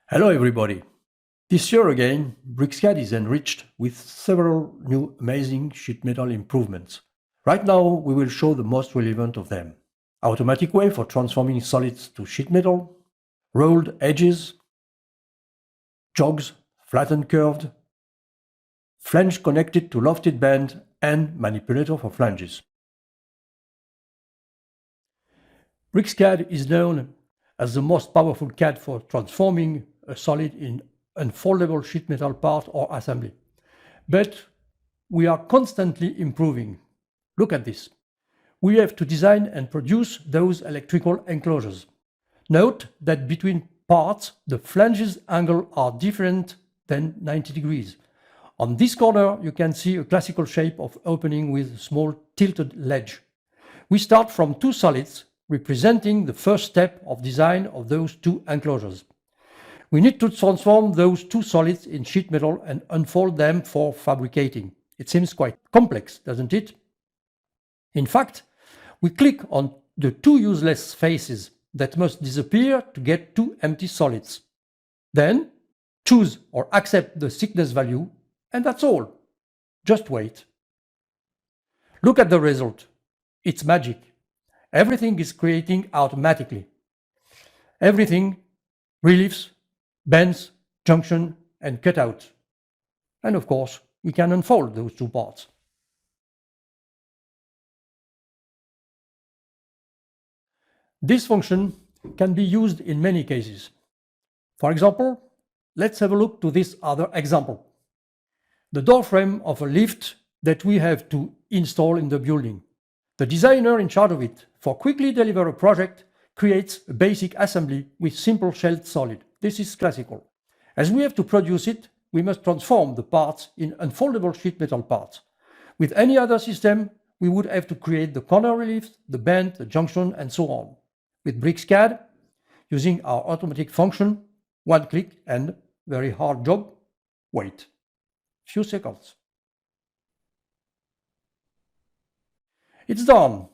Hello everybody! This year again, BricsCAD is enriched with several new amazing sheet metal improvements. Right now we will show the most relevant of them. Automatic way for transforming solids to sheet metal, rolled edges, jogs flattened curved, flange connected to lofted band, and manipulator for flanges. BricsCAD is known as the most powerful CAD for transforming a solid in unfoldable sheet metal part or assembly. But we are constantly improving. Look at this. We have to design and produce those electrical enclosures. Note that between parts, the flanges angle are different than 90 degrees. On this corner, you can see a classical shape of opening with a small tilted ledge. We start from two solids, representing the first step of design of those two enclosures. We need to transform those two solids in sheet metal and unfold them for fabricating. It seems quite complex, doesn't it? In fact, we click on the two useless faces that must disappear to get two empty solids. Then choose or accept the thickness value, and that's all. Just wait. Look at the result. It's magic. Everything is creating automatically. Everything, reliefs, bends, junction, and cutout. And of course, we can unfold those two parts. This function can be used in many cases. For example, let's have a look to this other example. The door frame of a lift that we have to install in the building. The designer in charge of it, for quickly deliver a project, creates a basic assembly with simple shelled solid. This is classical. As we have to produce it, we must transform the parts in unfoldable sheet metal parts. With any other system, we would have to create the corner reliefs, the bend, the junction, and so on. With BricsCAD, using our automatic function, one click and very hard job, wait. Few seconds. It's done.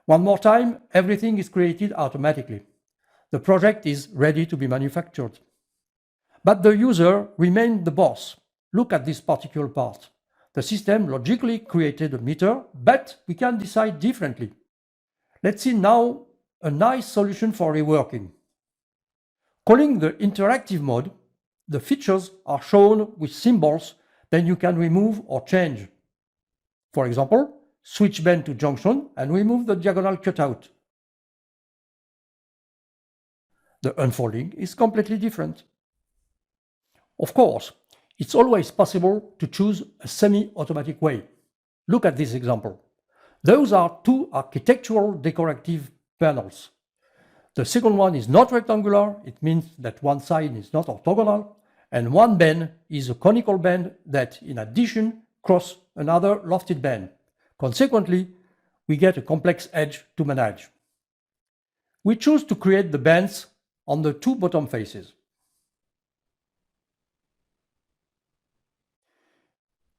One more time, everything is created automatically. The project is ready to be manufactured. But the user remained the boss. Look at this particular part. The system logically created a meter, but we can decide differently. Let's see now a nice solution for reworking. Calling the interactive mode, the features are shown with symbols, then you can remove or change. For example, switch bend to junction and remove the diagonal cutout. The unfolding is completely different. Of course, it's always possible to choose a semi-automatic way. Look at this example. Those are two architectural decorative panels. The second one is not rectangular, it means that one side is not orthogonal, and one bend is a conical bend that, in addition, crosses another lofted bend. Consequently, we get a complex edge to manage. We choose to create the bends on the two bottom faces.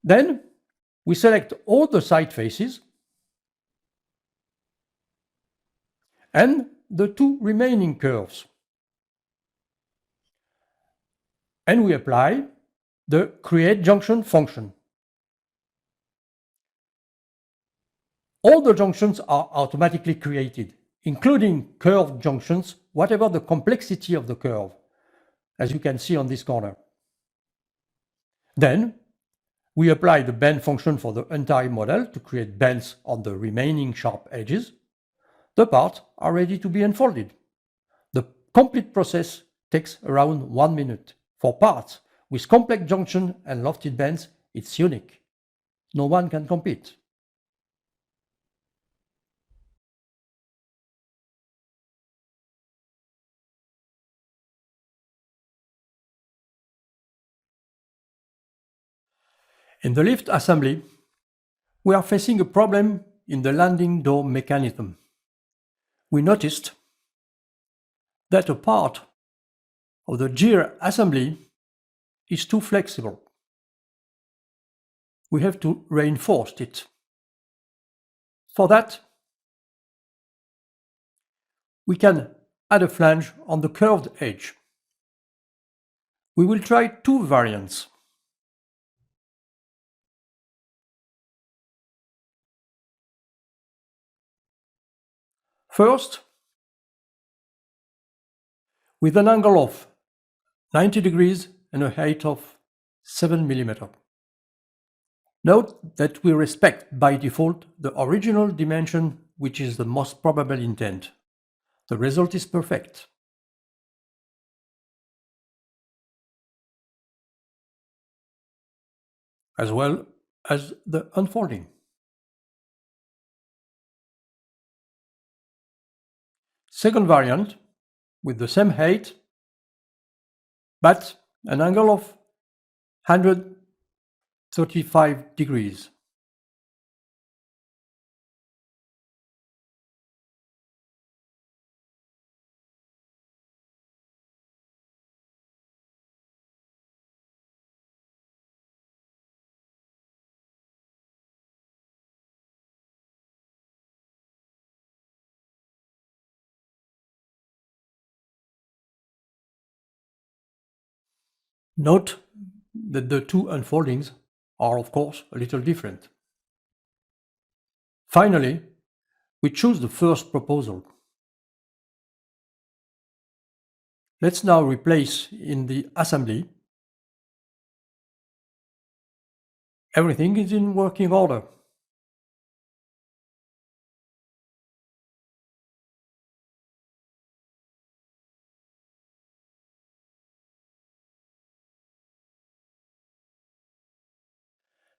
Then, we select all the side faces and the two remaining curves. And we apply the create junction function. All the junctions are automatically created, including curved junctions, whatever the complexity of the curve, as you can see on this corner. Then, we apply the bend function for the entire model to create bends on the remaining sharp edges. The parts are ready to be unfolded. The complete process takes around 1 minute. For parts with complex junction and lofted bends, it's unique. No one can compete. In the lift assembly, we are facing a problem in the landing door mechanism. We noticed that a part of the gear assembly is too flexible. We have to reinforce it. For that, we can add a flange on the curved edge. We will try two variants. First, with an angle of 90 degrees and a height of 7 mm. Note that we respect by default the original dimension, which is the most probable intent. The result is perfect. As well as the unfolding. Second variant, with the same height, but an angle of 135 degrees. Note that the two unfoldings are, of course, a little different. Finally, we choose the first proposal. Let's now replace in the assembly. Everything is in working order.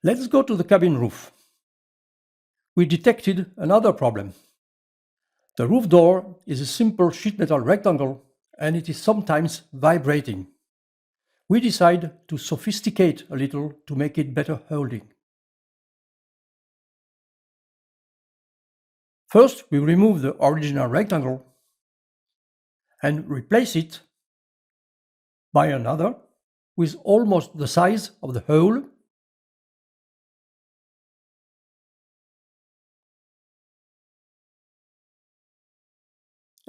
Let's go to the cabin roof. We detected another problem. The roof door is a simple sheet metal rectangle and it is sometimes vibrating. We decide to sophisticate a little to make it better holding. First, we remove the original rectangle and replace it by another with almost the size of the hole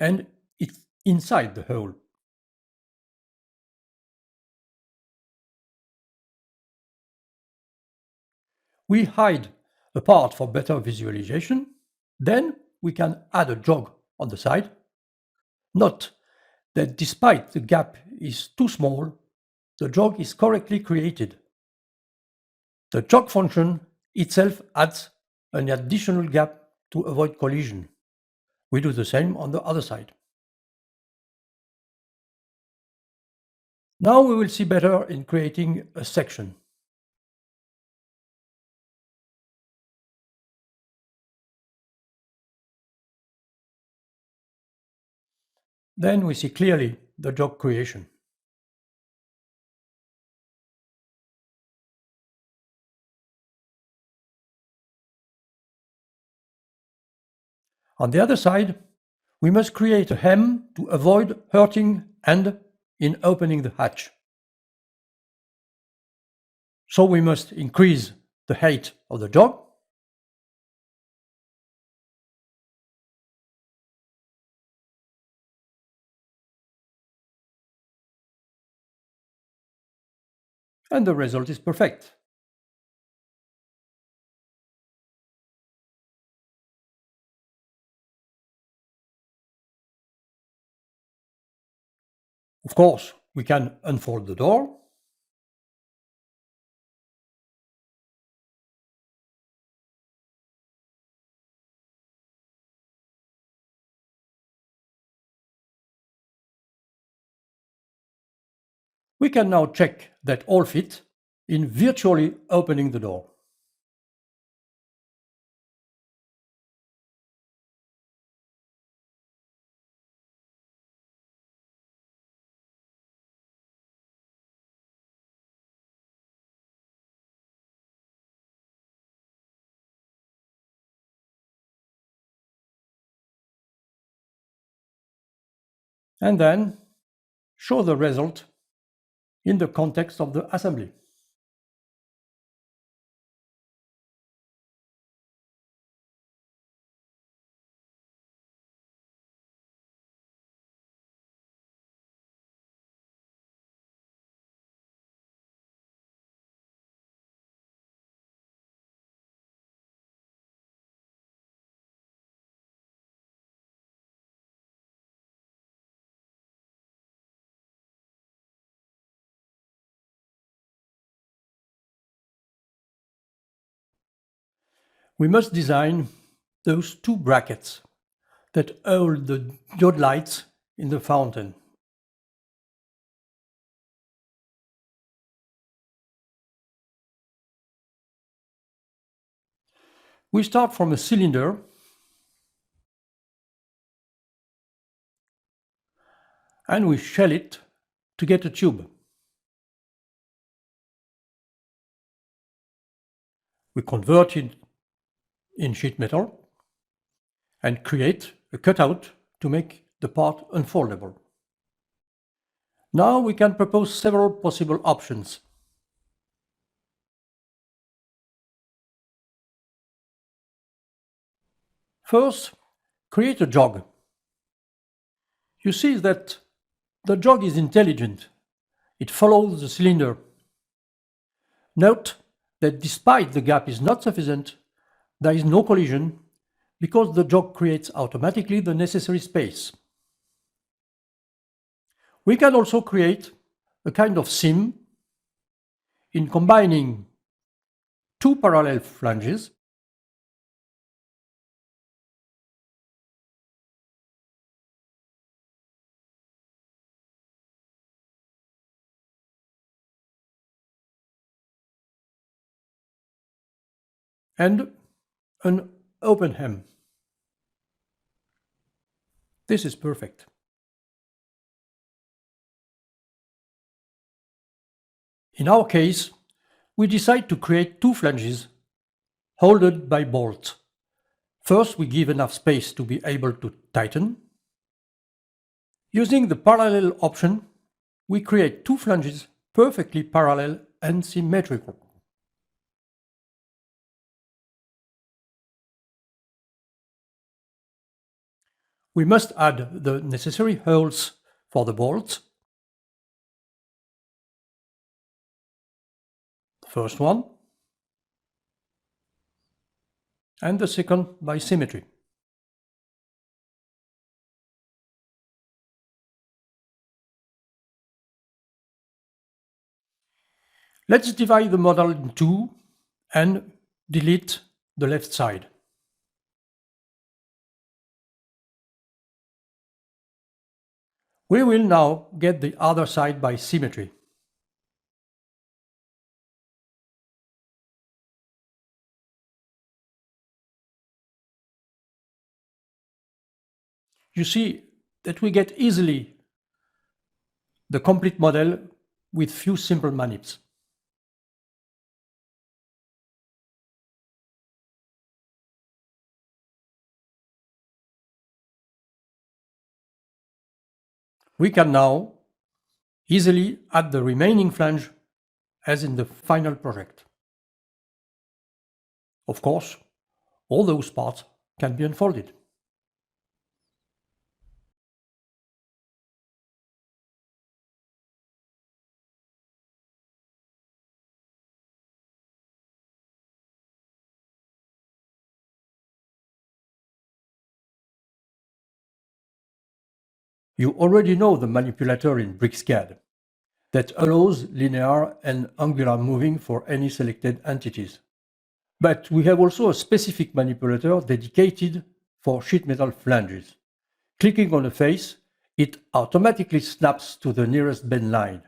and it's inside the hole. We hide a part for better visualization. Then we can add a jog on the side. Note that despite the gap is too small, the jog is correctly created. The jog function itself adds an additional gap to avoid collision. We do the same on the other side. Now we will see better in creating a section. Then we see clearly the jog creation. On the other side, we must create a hem to avoid hurting hand in opening the hatch. So we must increase the height of the jog. And the result is perfect. Of course, we can unfold the door. We can now check that all fit in virtually opening the door. And then show the result in the context of the assembly. We must design those two brackets that hold the diode lights in the fountain. We start from a cylinder and we shell it to get a tube. We convert it in sheet metal and create a cutout to make the part unfoldable. Now we can propose several possible options. First, create a jog. You see that the jog is intelligent. It follows the cylinder. Note that despite the gap is not sufficient, there is no collision because the jog creates automatically the necessary space. We can also create a kind of seam in combining two parallel flanges and an open hem. This is perfect. In our case, we decide to create two flanges holded by bolts. First, we give enough space to be able to tighten. Using the parallel option, we create two flanges perfectly parallel and symmetrical. We must add the necessary holes for the bolts. The first one and the second by symmetry. Let's divide the model in two and delete the left side. We will now get the other side by symmetry. You see that we get easily the complete model with few simple manips. We can now easily add the remaining flange as in the final project. Of course, all those parts can be unfolded. You already know the manipulator in BricsCAD that allows linear and angular moving for any selected entities. But we have also a specific manipulator dedicated for sheet metal flanges. Clicking on a face, it automatically snaps to the nearest bend line.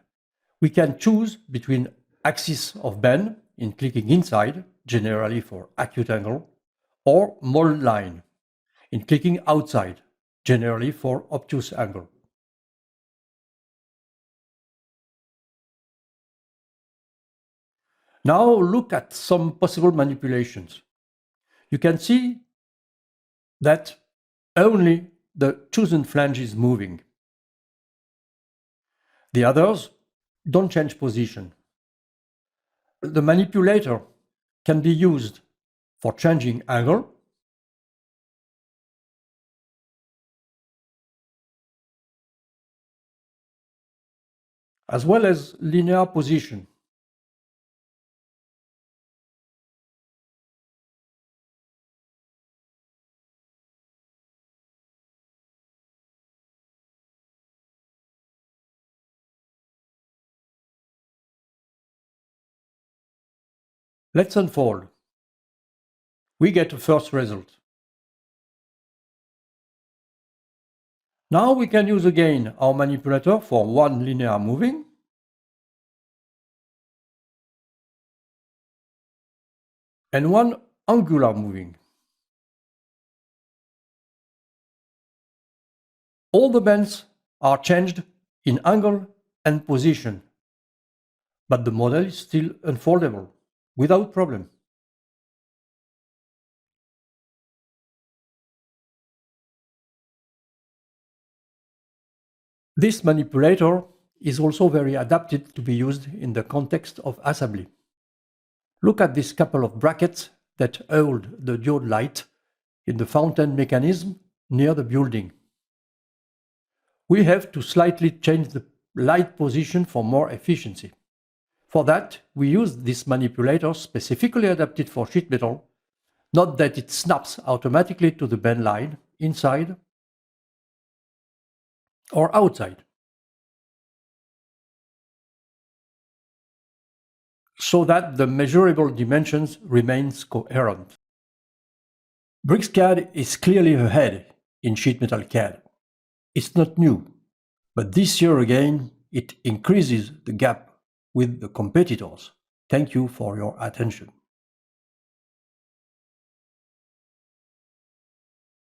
We can choose between axis of bend in clicking inside, generally for acute angle, or mold line in clicking outside, generally for obtuse angle. Now look at some possible manipulations. You can see that only the chosen flange is moving. The others don't change position. The manipulator can be used for changing angle, as well as linear position. Let's unfold. We get a first result. Now we can use again our manipulator for one linear moving, and one angular moving. All the bends are changed in angle and position, but the model is still unfoldable without problem. This manipulator is also very adapted to be used in the context of assembly. Look at this couple of brackets that hold the diode light in the fountain mechanism near the building. We have to slightly change the light position for more efficiency. For that, we use this manipulator specifically adapted for sheet metal, not that it snaps automatically to the bend line inside or outside, so that the measurable dimensions remains coherent. BricsCAD is clearly ahead in sheet metal CAD. It's not new, but this year again, it increases the gap with the competitors. Thank you for your attention.